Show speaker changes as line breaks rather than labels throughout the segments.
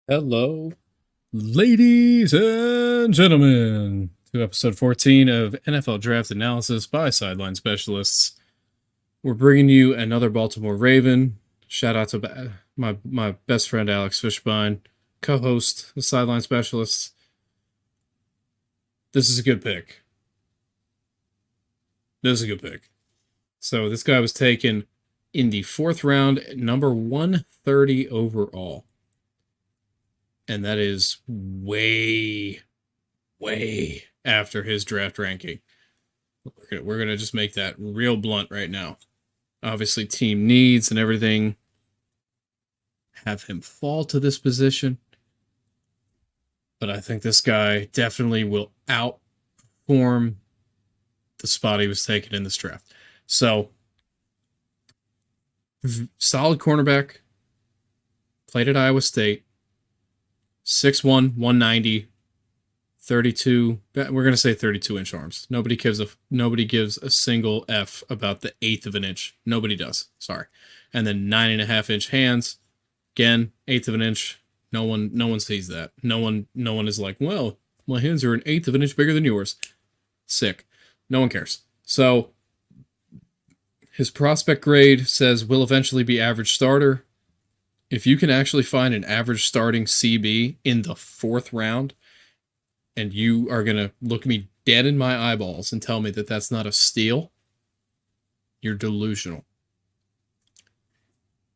Hello, ladies and gentlemen, to episode 14 of NFL Draft Analysis by Sideline Specialists. We're bringing you another Baltimore Raven. Shout out to my best friend Alex Fishbein, co-host of Sideline Specialists. This is a good pick. So this guy was taken in the 4th round, number 130 overall. And that is way after his draft ranking. We're gonna just make that real blunt right now. Obviously, team needs and everything have him fall to this position. But I think this guy definitely will outperform the spot he was taken in this draft. So, solid cornerback, played at Iowa State, 6'1", 190, 32. We're gonna say 32-inch arms. Nobody gives a single F about the 1/8 of an inch. Nobody does. Sorry. And then 9.5-inch hands. Again, 1/8 of an inch. No one sees that. No one is like, well, my hands are 1/8 of an inch bigger than yours. Sick. No one cares. So his prospect grade says will eventually be average starter. If you can actually find an average starting CB in the 4th round, and you are going to look me dead in my eyeballs and tell me that that's not a steal, you're delusional.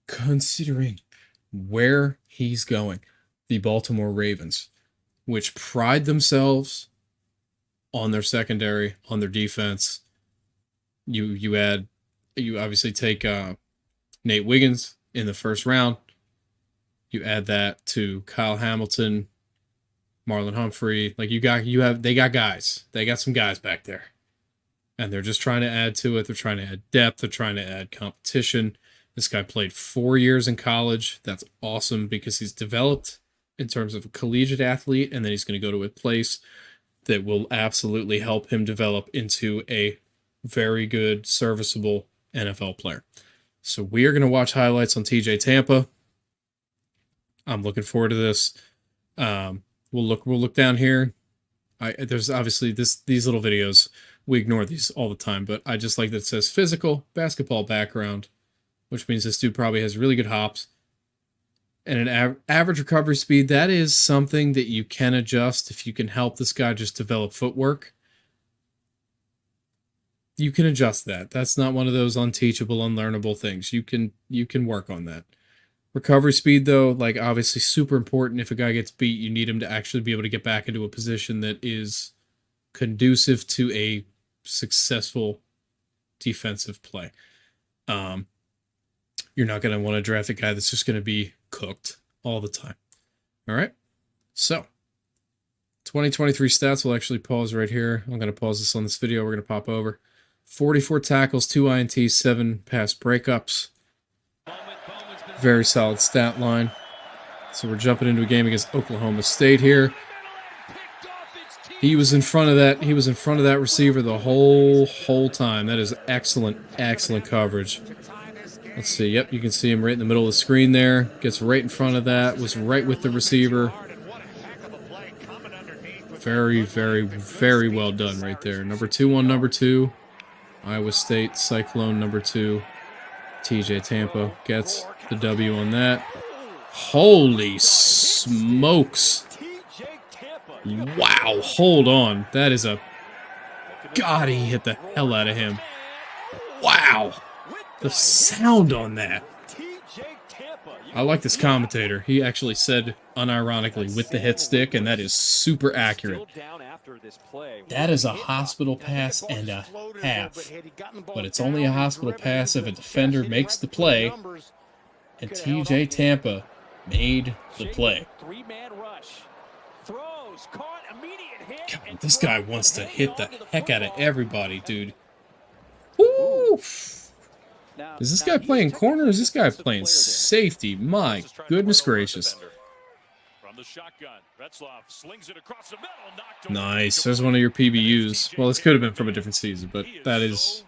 Considering where he's going, the Baltimore Ravens, which pride themselves on their secondary, on their defense. You obviously take Nate Wiggins in the 1st round. You add that to Kyle Hamilton, Marlon Humphrey. Like they got guys. They got some guys back there. And they're just trying to add to it. They're trying to add depth. They're trying to add competition. This guy played 4 years in college. That's awesome because he's developed in terms of a collegiate athlete, and then he's going to go to a place that will absolutely help him develop into a very good, serviceable NFL player. So we are going to watch highlights on TJ Tampa. I'm looking forward to this. We'll look down here. There's obviously these little videos. We ignore these all the time, but I just like that it says physical basketball background, which means this dude probably has really good hops and an average recovery speed. That is something that you can adjust if you can help this guy just develop footwork. You can adjust that. That's not one of those unteachable, unlearnable things. You can work on that. Recovery speed, though, like obviously super important. If a guy gets beat, you need him to actually be able to get back into a position that is conducive to a successful defensive play. You're not going to want to draft a guy that's just going to be cooked all the time. All right. So 2023 stats. We'll actually pause right here. I'm going to pause this on this video. We're going to pop over. 44 tackles, 2 INTs, 7 pass breakups. Very solid stat line. So we're jumping into a game against Oklahoma State here. He was in front of that receiver the whole time. That is excellent coverage. Let's see. Yep, you can see him right in the middle of the screen there. Gets right in front of that. Was right with the receiver. Very well done right there. Number 2 on number 2. Iowa State Cyclone number 2. TJ Tampa gets the W on that. Holy smokes. Wow, hold on. That is God, he hit the hell out of him. Wow. The sound on that. I like this commentator. He actually said, unironically, with the hit stick, and that is super accurate. That is a hospital pass and a half. But it's only a hospital pass if a defender makes the play, and TJ Tampa made the play. God, this guy wants to hit the heck out of everybody, dude. Woo! Is this guy playing corner or is this guy playing safety? My goodness gracious. Nice. There's one of your PBUs. Well, this could have been from a different season, but that is...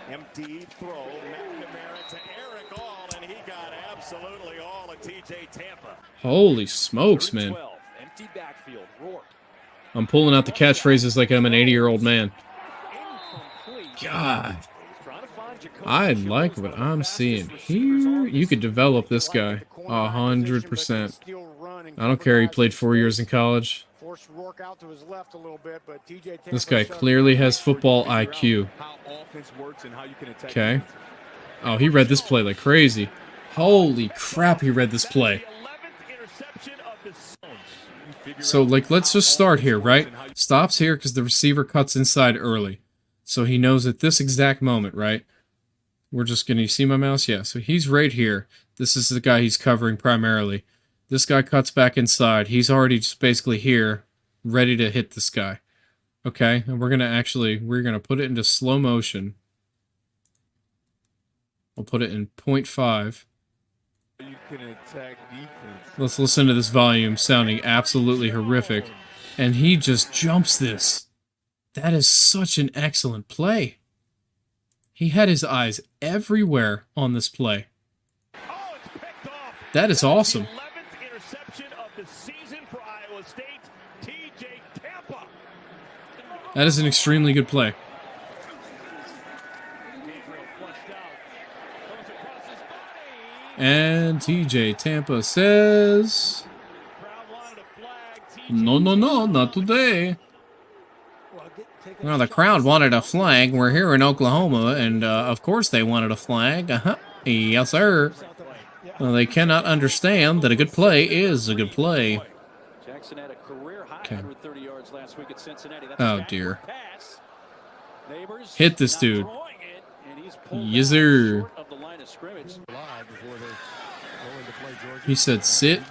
Empty throw, McNamara to Eric All, and he got Absolutely all at TJ Tampa.
Holy smokes, man.
Empty backfield. Rourke.
I'm pulling out the catchphrases like I'm an 80-year-old man. God. I like what I'm seeing here. You could develop this guy 100%. I don't care. He played 4 years in college. This guy clearly has football IQ. Okay. Oh, he read this play like crazy. Holy crap, he read this play. So, like, let's just start here, right? Stops here because the receiver cuts inside early. So he knows at this exact moment, right? We're just going to, you see my mouse? Yeah, so he's right here. This is the guy he's covering primarily. This guy cuts back inside. He's already just basically here, ready to hit this guy. Okay, and we're going to put it into slow motion. I'll put it in 0.5.
You can attack defense.
Let's listen to this volume sounding absolutely horrific. And he just jumps this. That is such an excellent play. He had his eyes everywhere on this play. That is awesome. That is an extremely good play. And TJ Tampa says, no, not today. Well, the crowd wanted a flag. We're here in Oklahoma, and of course they wanted a flag. Yes, sir. Well, they cannot understand that a good play is a good play. Okay. Oh, dear. Hit this dude. Yes, sir. He said sit.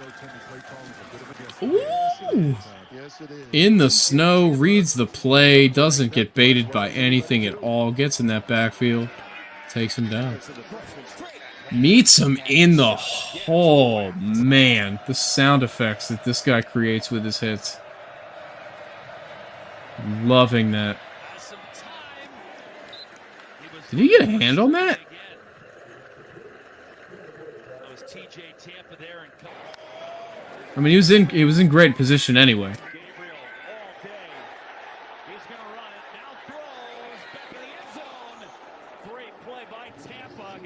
Ooh. In the snow, reads the play, doesn't get baited by anything at all, gets in that backfield, takes him down. Meets him in the hole. Man, the sound effects that this guy creates with his hits. Loving that. Did he get a hand on that? I mean, he was in great position anyway.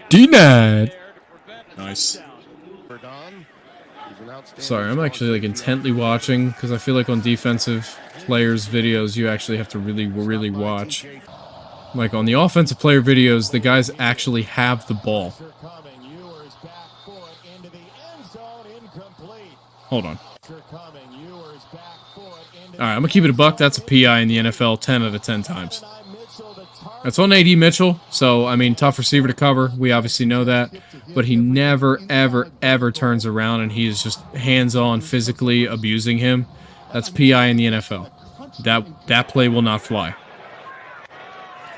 Denied. Nice. Sorry, I'm actually like intently watching because I feel like on defensive players' videos you actually have to really watch. Like on the offensive player videos, the guys actually have the ball. Hold on. Alright, I'm going to keep it a buck. That's a PI in the NFL 10 out of 10 times. That's on AD Mitchell, so, I mean, tough receiver to cover. We obviously know that. But he never, ever turns around and he is just hands-on physically abusing him. That's PI in the NFL. That play will not fly.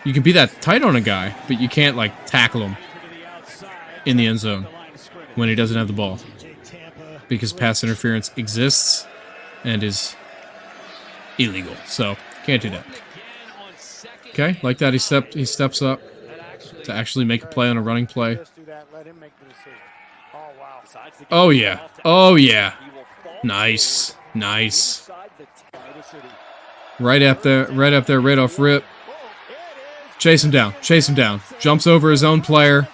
You can be that tight on a guy, but you can't, like, tackle him in the end zone when he doesn't have the ball. Because pass interference exists and is illegal. So, can't do that. Okay, like that he steps up to actually make a play on a running play. Oh yeah. Oh yeah. Nice. Nice. Right up there, right off rip. Chase him down. Chase him down. Jumps over his own player.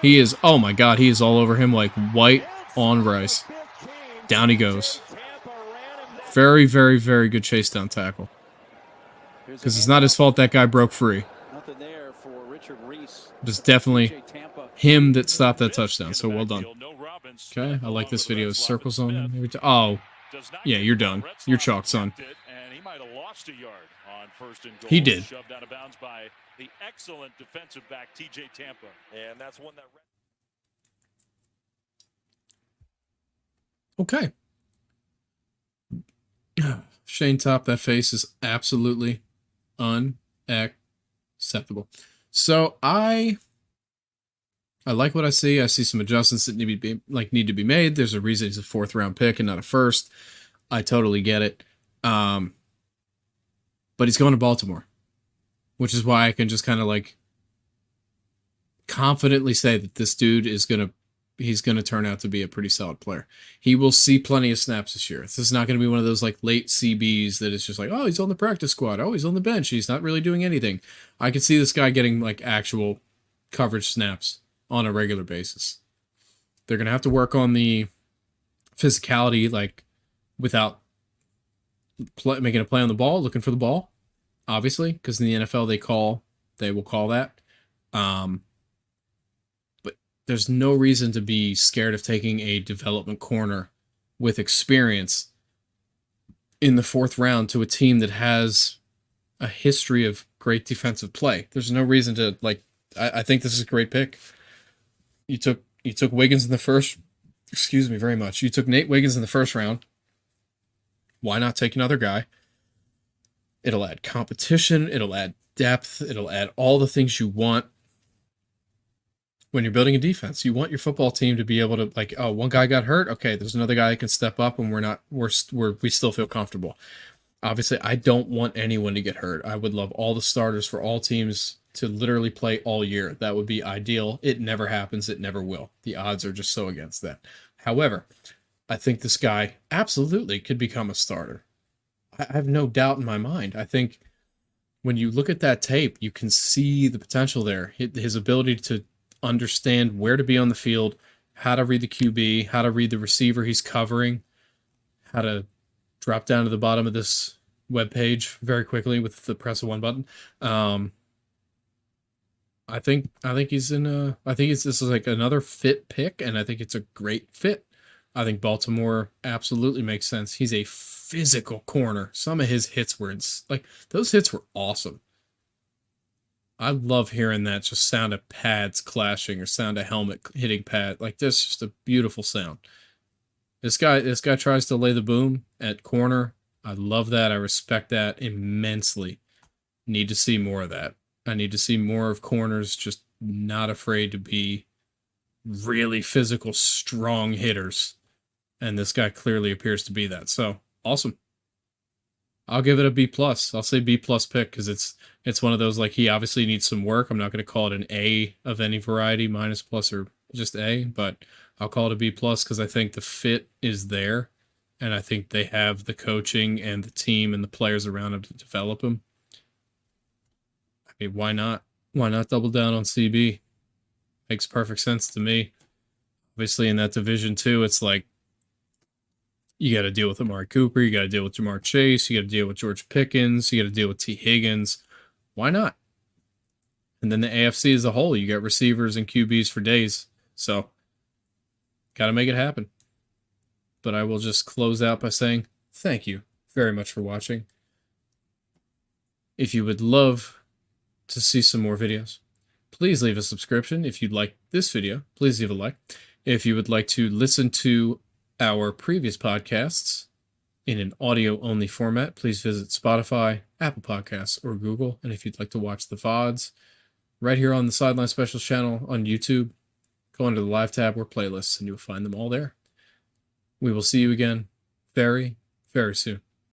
He is, oh my god, he is all over him like white on rice. Down he goes. Very good chase down tackle. Because it's not his fault that guy broke free. It's definitely him that stopped that touchdown, so well done. Okay, I like this video. Circles on him. Oh, yeah, you're done. You're chalked, son. He did. Okay. Shane Top, that face is absolutely unacceptable. So I like what I see. I see some adjustments that need to be made. There's a reason he's a 4th round pick and not a 1st. I totally get it. But he's going to Baltimore, which is why I can just kind of like confidently say that this dude is going to he's going to turn out to be a pretty solid player. He will see plenty of snaps this year. This is not going to be one of those like late CBs that is just like, oh, he's on the practice squad. Oh, he's on the bench. He's not really doing anything. I could see this guy getting like actual coverage snaps on a regular basis. They're going to have to work on the physicality, like without making a play on the ball, looking for the ball, obviously, because in the NFL they will call that. But there's no reason to be scared of taking a development corner with experience in the 4th round to a team that has a history of great defensive play. There's no reason to like. I think this is a great pick. You took Wiggins in the first. Excuse me very much. You took Nate Wiggins in the 1st round. Why not take another guy? It'll add competition. It'll add depth. It'll add all the things you want when you're building a defense. You want your football team to be able to like, oh, one guy got hurt. Okay, there's another guy that can step up, and we still feel comfortable. Obviously, I don't want anyone to get hurt. I would love all the starters for all teams to literally play all year. That would be ideal. It never happens. It never will. The odds are just so against that. However, I think this guy absolutely could become a starter. I have no doubt in my mind. I think when you look at that tape, you can see the potential there. His ability to understand where to be on the field, how to read the QB, how to read the receiver he's covering, how to drop down to the bottom of this webpage very quickly with the press of one button. I think this is like another fit pick, and I think it's a great fit. I think Baltimore absolutely makes sense. He's a physical corner. Some of his hits were those hits were awesome. I love hearing that just sound of pads clashing or sound of helmet hitting pad. Like that's just a beautiful sound. This guy tries to lay the boom at corner. I love that. I respect that immensely. Need to see more of that. I need to see more of corners just not afraid to be really physical, strong hitters. And this guy clearly appears to be that. So awesome. I'll give it a B+. I'll say B+ pick because it's one of those like he obviously needs some work. I'm not going to call it an A of any variety, minus, plus, or just A, but I'll call it a B+ because I think the fit is there. And I think they have the coaching and the team and the players around him to develop him. I mean, why not? Why not double down on CB? Makes perfect sense to me. Obviously, in that division too, it's like you got to deal with Amari Cooper, you got to deal with Jamar Chase, you got to deal with George Pickens, you got to deal with T. Higgins. Why not? And then the AFC as a whole, you got receivers and QBs for days. So, got to make it happen. But I will just close out by saying thank you very much for watching. If you would love to see some more videos, please leave a subscription. If you'd like this video, please leave a like. If you would like to listen to our previous podcasts in an audio-only format, please visit Spotify, Apple Podcasts, or Google. And if you'd like to watch the VODs, right here on the Sideline Specials channel on YouTube, go under the Live tab or Playlists, and you'll find them all there. We will see you again very, very soon.